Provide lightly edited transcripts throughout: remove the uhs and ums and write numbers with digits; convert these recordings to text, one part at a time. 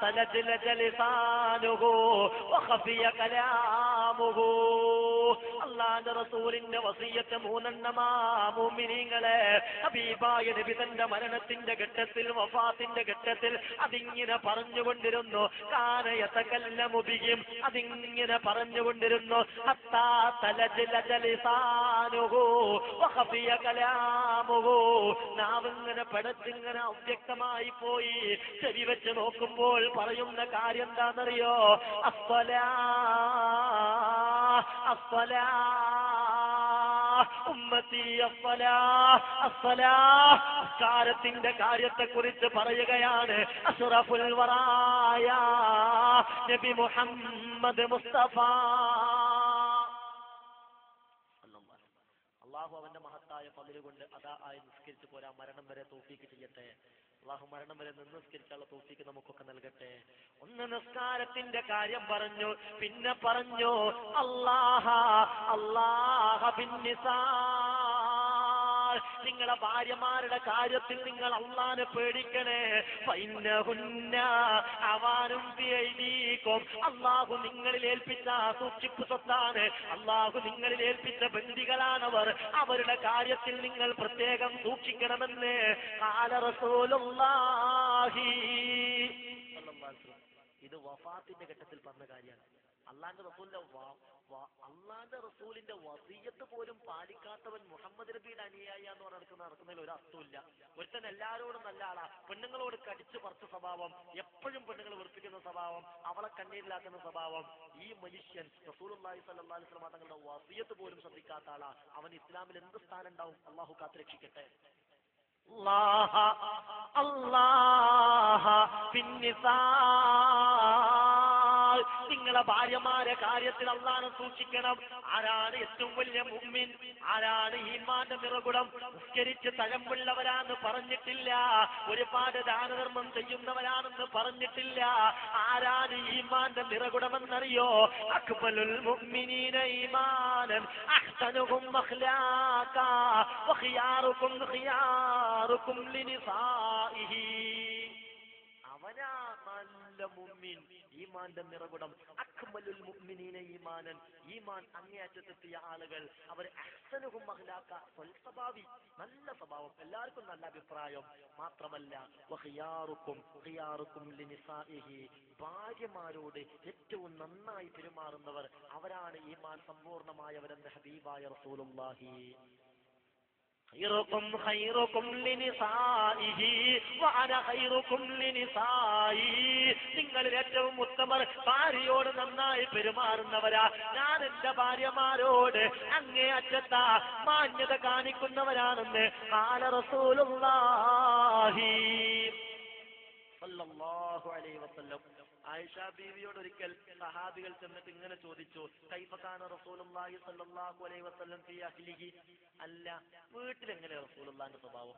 തലജലജ ലിസാനുഹു വഖഫിയ കലാമുഹു. അല്ലാഹുവിന്റെ റസൂലിന്റെ വസിയത്ത് മൂന്നെണ്ണമാ മുഅ്മിനീങ്ങളെ. ഹബീബായ നബി തന്റെ മരണത്തിന്റെ ഘട്ടത്തിൽ, വഫാത്തിന്റെ ഘട്ടത്തിൽ അതിങ്ങനെ പറഞ്ഞുകൊണ്ടിരുന്നു. കാന യതകല്ലമു ബിഹിം, അതിങ്ങനെ പറഞ്ഞുകൊണ്ടിരുന്നു. ഹത്താ തലജലജ ലിസാനുഹു വഖഫിയ കലാമുഹു. നാവിങ്ങനെ പെടച്ചിങ്ങനെ അവ്യക്തമായി പോയി. ചെവി വെച്ച് നോക്കുമ്പോൾ പറയുന്ന കാര്യം എന്താണെന്നറിയോ? അസ്സലാ അസ്സലാ ഉമ്മത്തി അസ്സലാ അസ്സലാ. നിസ്കാരത്തിന്റെ കാര്യത്തെക്കുറിച്ച് പറയുകയാണ്. അഷ്റഫുൽ വറായ നബി മുഹമ്മദ് മുസ്തഫ. അള്ളാഹു അവന്റെ മഹത്തായ ഫളിൽ കൊണ്ട് അതാ ആയി നിസ്കരിച്ചു പോരാ, മരണം വരെ തൗഫീഖ് ചെയ്യട്ടെ. അള്ളാഹു മരണം വരെ നിന്ന് നിസ്കരിക്കാനുള്ള തൗഫീഖ് നമുക്കൊക്കെ നൽകട്ടെ. ഒന്ന് നിസ്കാരത്തിന്റെ കാര്യം പറഞ്ഞു, പിന്നെ പറഞ്ഞു അല്ലാഹ അല്ലാഹ ബിന്നിസാ. നിങ്ങളെ ഭാര്യമാരുടെ കാര്യത്തിൽ നിങ്ങൾ അള്ളാനെ പേടിക്കണേ. ഫൈന്നഹുന്ന അവാനും ബിഐദീകും. അള്ളാഹു നിങ്ങളിൽ ഏൽപ്പിച്ച സൂക്ഷിപ്പ് സ്വത്താണ്. അള്ളാഹു നിങ്ങളിൽ ഏൽപ്പിച്ച ബന്ദികളാണവർ. അവരുടെ കാര്യത്തിൽ നിങ്ങൾ പ്രത്യേകം സൂക്ഷിക്കണമെന്ന് ഖാല റസൂലുള്ളാഹി. ഇത് വഫാത്തിന്റെ ഘട്ടത്തിൽ പറഞ്ഞ കാര്യമാണ്. അള്ളാന്റെ റസൂലിന്റെ വസിയ്യത്ത് പോലും പാലിക്കാത്തവൻ മുഹമ്മദ് നബിയുടെ അനുയായി എന്ന് നടക്കുന്നതിൽ ഒരു അർത്ഥമില്ല. ഒരുത്തൻ എല്ലാരോടും നല്ല ആളാ, പെണ്ണുങ്ങളോട് കടിച്ചു പറിച്ച സ്വഭാവം, എപ്പോഴും പെണ്ണുങ്ങൾ വെറുപ്പിക്കുന്ന സ്വഭാവം, അവളെ കണ്ണീരിലാക്കുന്ന സ്വഭാവം. ഈ മനുഷ്യൻ റസൂലുള്ളാഹി സ്വല്ലല്ലാഹു അലൈഹി വസല്ലം തങ്ങളുടെ വസിയ്യത്ത് പോലും ശ്രദ്ധിക്കാത്ത ആളാ. അവൻ ഇസ്ലാമിൽ എന്ത് സ്ഥാനം ഉണ്ടാവും? അള്ളാഹു കാത്തുരക്ഷിക്കട്ടെ. അല്ലാഹ അല്ലാഹ ബിന്നിസാ. നിങ്ങളെ ഭാര്യമാരെ കാര്യത്തിൽ അള്ളാഹനെ സൂക്ഷിക്കണം. ആരാണ് ഏറ്റവും വലിയ മുഅ്മിൻ? ആരാണ് ഈമാന്റെ നിറകുടം? നിസ്കരിച്ച് തഴമ്പുള്ളവരാണെന്ന് പറഞ്ഞിട്ടില്ല, ഒരുപാട് ദാനധർമ്മം ചെയ്യുന്നവരാണെന്ന് പറഞ്ഞിട്ടില്ല. ആരാണ് ഈമാന്റെ നിറകുടമെന്നറിയോ? അക്മലുൽ മുഅ്മിനീന ഈമാനൻ അഹ്സനുഹും അഖ്ലാഖാ വഖിയാറുകും ഖിയാറുകും ലിനിസാഇഹി. അവനാ നല്ല മുഅ്മിൻ, ഈമാന്റെ നിറകുടം. അക്മലുൽ മുഅ്മിനീന ഈമാനൻ, ഈമാൻ അങ്ങേയറ്റത്തെത്തിയ ആളുകൾ അവർ അഹ്സനുഹും അഖ്ലാഖ, സ്വഭാവി, നല്ല സ്വഭാവം, എല്ലാവർക്കും നല്ല അഭിപ്രായം. മാത്രമല്ല വഖിയാറുകും ഖിയാറുകും ലിനിസാഇഹി, ഭാര്യമാരോട് ഏറ്റവും നന്നായി പെരുമാറുന്നവർ അവരാണ് ഈമാൻ സമ്പൂർണമായവരെന്ന് ഹബീബായ റസൂലുള്ളാഹി. ഖൈറുകും ഖൈറുകും ലിനിസാഇഹി വഅന ഖൈറുകും ലിനിസാഇ. നിങ്ങളിൽ ഏറ്റവും ഉത്തമർ ഭാര്യയോട് നന്നായി പെരുമാറുന്നവരാ. ഞാൻ എന്റെ ഭാര്യമാരോട് അങ്ങേ അറ്റത്ത മാന്യത കാണിക്കുന്നവരാണെന്ന് ഖാല റസൂലുള്ളാഹി സ്വല്ലല്ലാഹു അലൈഹി വസല്ലം. ആയിഷ ബീവിയോട് ഒരിക്കൽ സഹാബികൾ ചെന്നിട്ട് ഇങ്ങനെ ചോദിച്ചു, കൈഫ കാന റസൂലുള്ളാഹി സ്വല്ലല്ലാഹു അലൈഹി വസല്ലം ഫീ അഹ്ലിഹി. അല്ല, വീട്ടിലെങ്ങനെ റസൂലുള്ളാഹിന്റെ സ്വഭാവം?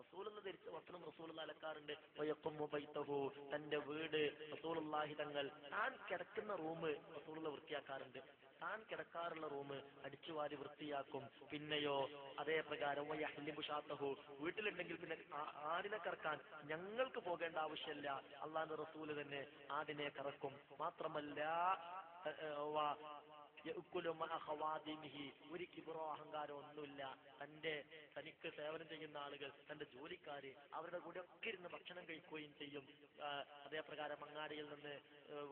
റസൂലുള്ള ധരിച്ച വസ്ത്രം റസൂലുള്ള അലക്കാറുണ്ട്. വയഖുമു ബൈതഹു, തന്റെ വീട് റസൂലുള്ളാഹി തങ്ങൾ താൻ കിടക്കുന്ന റൂം റസൂലുള്ള വൃത്തിയാക്കാറുണ്ട്. താൻ കിടക്കാറുള്ള റൂം അടിച്ചുവാരി വൃത്തിയാക്കും. പിന്നെയോ അതേ പ്രകാരം വയഹ്ലിബു ഷാത്തഹു, വീട്ടിലുണ്ടെങ്കിൽ പിന്നെ ആടിനെ കറക്കാൻ ഞങ്ങൾക്ക് പോകേണ്ട ആവശ്യമില്ല, അള്ളാഹുവിന്റെ റസൂല് തന്നെ ആടിനെ കറക്കും. മാത്രമല്ല ഒരു കിബറോ അഹങ്കാരോ ഒന്നുമില്ല. തനിക്ക് സേവനം ചെയ്യുന്ന ആളുകൾ, തന്റെ ജോലിക്കാര്, അവരുടെ കൂടെ ഒക്കെ ഇരുന്ന് ഭക്ഷണം കഴിക്കുകയും ചെയ്യും. അതേപ്രകാരം അങ്ങാടിയിൽ നിന്ന്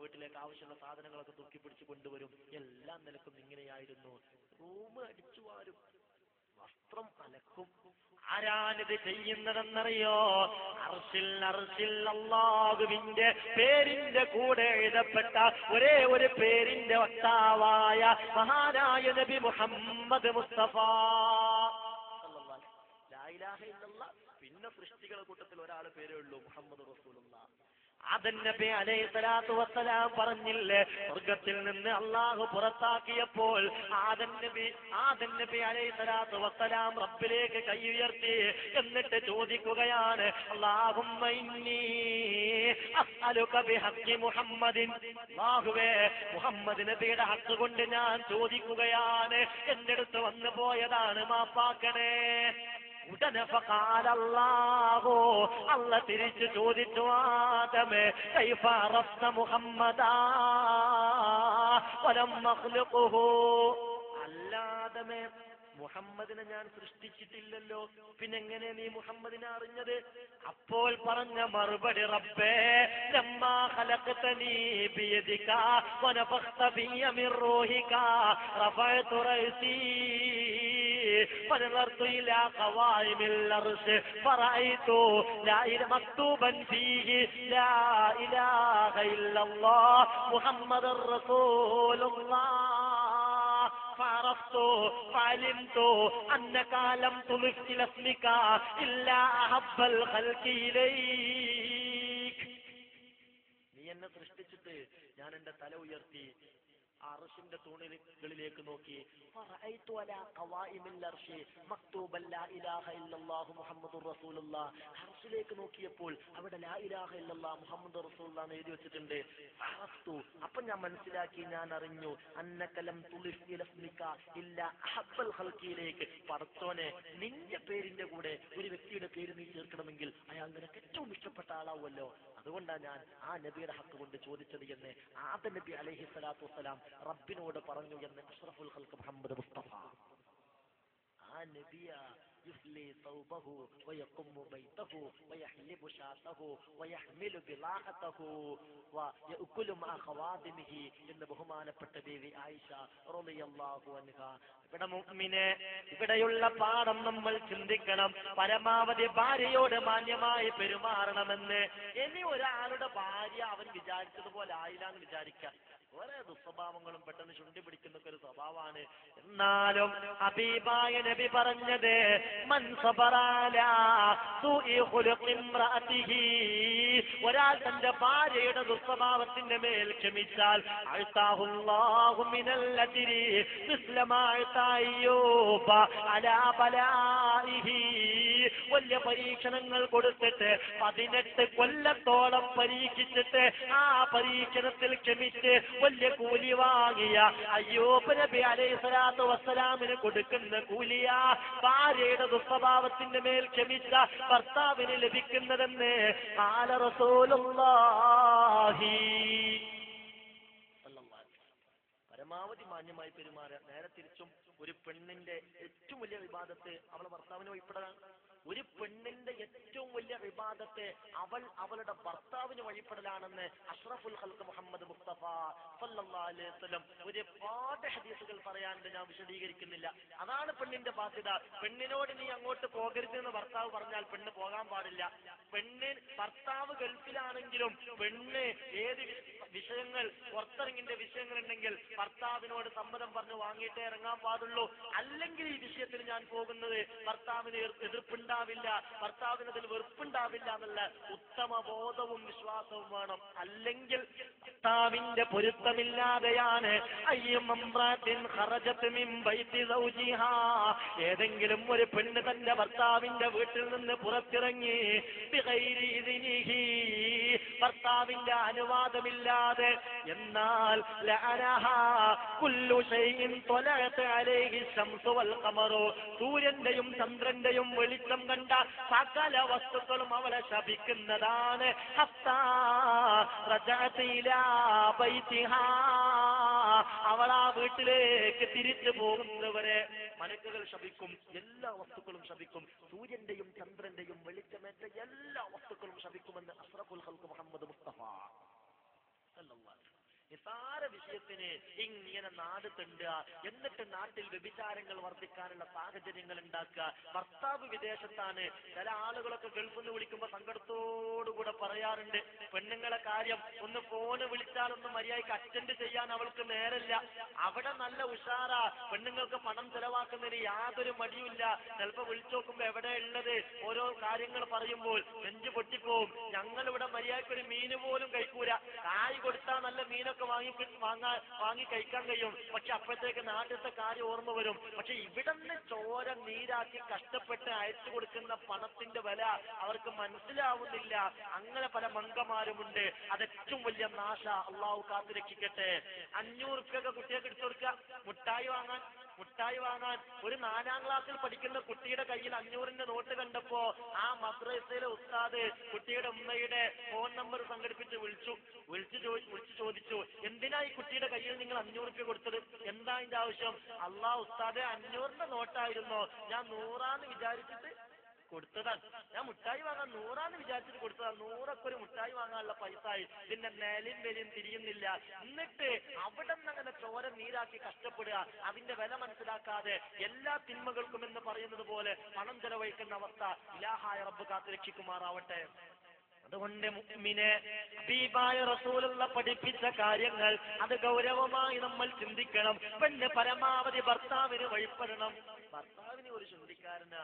വീട്ടിലേക്ക് ആവശ്യമുള്ള സാധനങ്ങളൊക്കെ തൂക്കി പിടിച്ചു കൊണ്ടുവരും. എല്ലാം നിലക്കും ഇങ്ങനെയായിരുന്നു. റൂം അടിച്ചുവാരും, വസ്ത്രം അലക്കും. ആരാണിത് ചെയ്യുന്നതെന്നറിയോ? അർശിൽ അല്ലാഹുവിന്റെ പേരിന്റെ കൂടെ എഴുതപ്പെട്ട ഒരേ ഒരു പേരിന്റെ വക്താവായ മഹാനായ നബി മുഹമ്മദ് മുസ്തഫ. ലാ ഇലാഹ ഇല്ലല്ലാഹ്. പിന്നെ സൃഷ്ടികളുടെ കൂട്ടത്തിൽ ഒരാൾ പേരേ ഉള്ളൂ, മുഹമ്മദ് റസൂലുള്ളാഹ്. ആദം നബി അലൈഹി സ്വലാത്തു വസ്സലാം പറഞ്ഞില്ലേ, സ്വർഗത്തിൽ നിന്ന് അള്ളാഹു പുറത്താക്കിയപ്പോൾ ആദം നബി അലൈഹി സ്വലാത്തു വസ്സലാം റബ്ബിലേക്ക് കൈ ഉയർത്തി. എന്നിട്ട് ചോദിക്കുകയാണ്, അല്ലാഹുമ്മ ഇന്നി അസ്അലുക ബിഹഖി മുഹമ്മദിൻ. അല്ലാഹുവേ, മുഹമ്മദ് നബിയുടെ ഹക്ക് കൊണ്ട് ഞാൻ ചോദിക്കുകയാണ്, എന്റെ അടുത്ത് വന്നു പോയതാണ്, മാപ്പാക്കണേ. ഉടനെ ഫഖാലല്ലാഹു അല്ലാഹ് തിരിച്ചു ചോദിച്ചു ആദമേ കൈഫ അറഫ്ത മുഹമ്മദാ വലം മഖ്ലുഖുഹു അല്ലാദമേ മുഹമ്മദിനെ ഞാൻ സൃഷ്ടിച്ചിട്ടില്ലല്ലോ പിന്നെങ്ങനെ നീ മുഹമ്മദിനെ അറിഞ്ഞത്? അപ്പോൾ പറഞ്ഞ മറുപടി റബ്ബേ ലമ്മാ ഖലഖതനീ ബിയദിക വനഫഖത ബിയ മിർ റൂഹിക റഫഅതു റഅസി فنظرت إلى قوائم الأرش فرأيت لا إله مكتوبا فيه لا إله إلا الله محمد رسول الله فعرفت فعلمت أنك لم تضف إلى اسمك إلا أحب الخلق إليك. നീ എന്നെ സൃഷ്ടിച്ചിട്ട് ഞാൻ എന്റെ തല ഉയർത്തി അർശിന്റെ തൂണുകളിലേക്ക് നോക്കി അർശിലേക്ക് നോക്കിയപ്പോൾ അവിടെ ലാ ഇലാഹ ഇല്ലല്ലാഹ് മുഹമ്മദുർ റസൂലുള്ളാഹ് എന്ന് എഴുതി വെച്ചിട്ടുണ്ട്. അപ്പൊ ഞാൻ മനസ്സിലാക്കി, ഞാൻ അറിഞ്ഞു അന്നക ലം തുളിഫ് ഇലസ്മിക ഇല്ല അഹബ്ബൽ ഖൽഖിലേക്ക്. പടച്ചോനെ നിന്റെ പേരിന്റെ കൂടെ ഒരു വ്യക്തിയുടെ പേര് നീ ചേർക്കണമെങ്കിൽ അയാൾ നിനക്ക് ഏറ്റവും ഇഷ്ടപ്പെട്ട ആളാവുമല്ലോ. അതുകൊണ്ടാണ് ഞാൻ ആ നബിയുടെ ഹക്ക് കൊണ്ട് ചോദിച്ചത് എന്ന് ആദം നബി അലൈഹി സ്വലാത്തു വസ്സലാം റബ്ബിനോട് പറഞ്ഞു എന്ന് അഷ്റഫുൽ ഖൽഖ് മുഹമ്മദ് മുസ്തഫ. ആ നബിയ യുഫ്ലി സൗബഹു വയഖുമു ബൈതഹു വയഹ്ലിബു ശാതഹു വയഹ്മിലു ബിലാഅതഹു വയഅകുലു മാ ഖവാദിമിഹി എന്ന് ബഹുമാനപ്പെട്ട ദേവി ആയിഷ റളിയല്ലാഹു അൻഹാ. ഇവിടെ മുഅ്മിനെ, ഇവിടെയുള്ള പാഠം നമ്മൾ ചിന്തിക്കണം. പരമാവധി ഭാര്യയോട് മാന്യമായി പെരുമാറണമെന്ന്. ഇനി ഒരാളുടെ ഭാര്യ അവൻ വിചാരിച്ചതുപോലെ ആയില്ല എന്ന് വിചാരിക്കാം. ഓരോ ദുസ്വഭാവങ്ങളും പെട്ടെന്ന് ചുണ്ടി പിടിക്കുന്നൊക്കെ ഒരു സ്വഭാവമാണ്. എന്നാലും ഹബീബായ നബി പറഞ്ഞത് മൻ സബറ അലാ സൂഇ ഖുലുഖി ഇംറഅതിഹി, ഒരാൾ തന്റെ ഭാര്യയുടെ ദുസ്വഭാവത്തിന്റെ മേൽ ക്ഷമിച്ചാൽ അഅതാഹുല്ലാഹു മിനൽ അജ്രി മിസ്ല മാ അഅതാ അയ്യൂബ അലാ ബലാഇഹി. വലിയ പരീക്ഷണങ്ങൾ കൊടുത്തിട്ട് 18 കൊല്ലത്തോളം പരീക്ഷിച്ചിട്ട് ആ പരീക്ഷണത്തിൽ ക്ഷമിച്ച് വലിയ കൂലി വാങ്ങിയ അയ്യൂബ് നബി അലൈഹി സ്വലാത്തു വസ്സലാമിന് കൊടുക്കുന്ന കൂലിയ ഭാര്യയുടെ ദുസ്വഭാവത്തിന്റെ മേൽ ക്ഷമിച്ച ഭർത്താവിന് ലഭിക്കുന്നതെന്ന് ഖാല റസൂലുള്ളാഹി. പരമാവധി മാന്യമായി പെരുമാറുക. നേരെ തിരിച്ചും ഒരു പെണ്ണിന്റെ ഏറ്റവും വലിയ വിവാദത്തെ അവളെ ഭർത്താവിന് വഴിപ്പെടലാണ്. ഒരു പെണ്ണിന്റെ ഏറ്റവും വലിയ വിവാദത്തെ അവളുടെ ഭർത്താവിന് വഴിപ്പെടലാണെന്ന് അഷ്റഫുൽ ഖൽഖ് മുഹമ്മദ് മുസ്തഫ സല്ലല്ലാഹു അലൈഹി വസല്ലം ഒരുപാട് ഹദീസുകൾ പറയാനുണ്ട്, ഞാൻ വിശദീകരിക്കുന്നില്ല. അതാണ് പെണ്ണിന്റെ ബാധ്യത. പെണ്ണിനോട് നീ അങ്ങോട്ട് പോകരുത് എന്ന് ഭർത്താവ് പറഞ്ഞാൽ പെണ്ണ് പോകാൻ പാടില്ല. ഭർത്താവ് ഗൾഫിലാണെങ്കിലും പെണ്ണ് ഏത് വിഷയങ്ങൾ പുറത്തിറങ്ങിന്റെ വിഷയങ്ങൾ ഉണ്ടെങ്കിൽ ഭർത്താവിനോട് സമ്മതം പറഞ്ഞ് വാങ്ങിയിട്ടേ ഇറങ്ങാൻ പാടുള്ളൂ. അല്ലെങ്കിൽ ഈ വിഷയത്തിൽ ഞാൻ പോകുന്നത് ഭർത്താവിന് എതിർപ്പുണ്ടാവില്ല, ഭർത്താവിനതിൽ വെറുപ്പുണ്ടാവില്ല എന്നുള്ള ഉത്തമ ബോധവും വിശ്വാസവും വേണം. അല്ലെങ്കിൽ ഭർത്താവിന്റെ പൊരുത്തമില്ലാതെയാണ് ഏതെങ്കിലും ഒരു പെണ്ണ് തന്റെ ഭർത്താവിന്റെ വീട്ടിൽ നിന്ന് പുറത്തിറങ്ങി ഭർത്താവിന്റെ അനുവാദമില്ലാതെ, എന്നാൽ സൂര്യന്റെയും ചന്ദ്രന്റെയും വെളിച്ചം കണ്ട സകല വസ്തുക്കളും അവളെ ശപിക്കുന്നതാണ്. അവളാ വീട്ടിലേക്ക് തിരിച്ചു പോകുന്നവരെ മലക്കുകൾ ശപിക്കും, എല്ലാ വസ്തുക്കളും ശപിക്കും. സൂര്യന്റെയും ചന്ദ്രന്റെയും വെളിച്ചമേറ്റ എല്ലാ വസ്തുക്കളും ശപിക്കുമെന്ന് അഷ്റഫുൽ ഖൽഖ് മുഹമ്മദ് മുസ്തഫ. നിസാര വിഷയത്തിന് ഇങ്ങനെ നാട് തെണ്ടുക, എന്നിട്ട് നാട്ടിൽ വ്യഭിചാരങ്ങൾ വർദ്ധിക്കാനുള്ള സാഹചര്യങ്ങൾ ഉണ്ടാക്കുക. ഭർത്താവ് വിദേശത്താണ്. ചില ആളുകളൊക്കെ ഗൾഫിൽ നിന്ന് വിളിക്കുമ്പോൾ സങ്കടത്തോടുകൂടെ പറയാറുണ്ട്, പെണ്ണുങ്ങളെ കാര്യം ഒന്ന് ഫോണ് വിളിച്ചാലൊന്നും മര്യാദയ്ക്ക് അറ്റൻഡ് ചെയ്യാൻ അവൾക്ക് നേരല്ല. അവിടെ നല്ല ഉഷാറാ, പെണ്ണുങ്ങൾക്ക് പണം ചെലവാക്കുന്നതിന് യാതൊരു മടിയുമില്ല. ചിലപ്പോ വിളിച്ചു നോക്കുമ്പോ എവിടെ ഉള്ളത് ഓരോ കാര്യങ്ങൾ പറയുമ്പോൾ നെഞ്ചു പൊട്ടിപ്പോവും. ഞങ്ങളിവിടെ മര്യാദയ്ക്ക് ഒരു മീന് പോലും കഴിക്കൂല. കായ് കൊടുത്താൽ നല്ല മീനൊക്കെ വാങ്ങി കഴിക്കാൻ കഴിയും. പക്ഷെ അപ്പോഴത്തേക്ക് നാട്ടിലത്തെ കാര്യം ഓർമ്മ വരും. പക്ഷെ ഇവിടുന്ന് ചോര നീരാക്കി കഷ്ടപ്പെട്ട് അയച്ചു കൊടുക്കുന്ന പണത്തിന്റെ വില അവർക്ക് മനസ്സിലാവുന്നില്ല. അങ്ങനെ പല മംഗമാരുമുണ്ട്. അതേറ്റവും വലിയ നാശ. അള്ളാഹു കാത്തു രക്ഷിക്കട്ടെ. 500 റുപ്യൊക്കെ കുട്ടികൾക്ക് എടുത്തു കൊടുക്കുക, മുട്ടായി വാങ്ങാൻ മുട്ടായി വാങ്ങാൻ ഒരു 4ാം ക്ലാസ്സിൽ പഠിക്കുന്ന കുട്ടിയുടെ കയ്യിൽ 500ന്റെ നോട്ട് കണ്ടപ്പോ ആ മദ്രസയിലെ ഉസ്താദ് കുട്ടിയുടെ ഉമ്മയുടെ ഫോൺ നമ്പർ സംഘടിപ്പിച്ച് വിളിച്ചു ചോദിച്ചു, എന്തിനാ ഈ കുട്ടിയുടെ കയ്യിൽ നിങ്ങൾ 500 രൂപ കൊടുത്തത്? എന്താ ഇതിന്റെ ആവശ്യം? ഉസ്താദെ 500ന്റെ നോട്ടായിരുന്നോ, ഞാൻ 100 വിചാരിച്ചിട്ട് കൊടുത്തതാണ്. ഞാൻ മുട്ടായി വാങ്ങാൻ 100 വിചാരിച്ചിട്ട് കൊടുത്തതാണ്. 100 ഒരു മുട്ടായി വാങ്ങാനുള്ള പൈസ ആയി. ഇതിന്റെ മേലും വലിയും തിരിയുന്നില്ല. എന്നിട്ട് അവിടെ നിന്ന് അങ്ങനെ ചോര നീരാക്കി കഷ്ടപ്പെടുക, അതിന്റെ വില മനസ്സിലാക്കാതെ എല്ലാ തിന്മകൾക്കും എന്ന് പറയുന്നത് പോലെ പണം ചെലവഴിക്കുന്ന അവസ്ഥ ഇലാഹായ റബ്ബ് കാത്തു രക്ഷിക്കുമാറാവട്ടെ. അതുകൊണ്ട് മുഅ്മിനെ, ഹബീബായ റസൂലുള്ള പഠിപ്പിച്ച കാര്യങ്ങൾ അത് ഗൗരവമായി നമ്മൾ ചിന്തിക്കണം. പിന്നെ പരമാവധി ഭർത്താവിന് വഴിപ്പെടണം. ഭർത്താവിന് ഒരു ചുണ്ടിക്കാരന്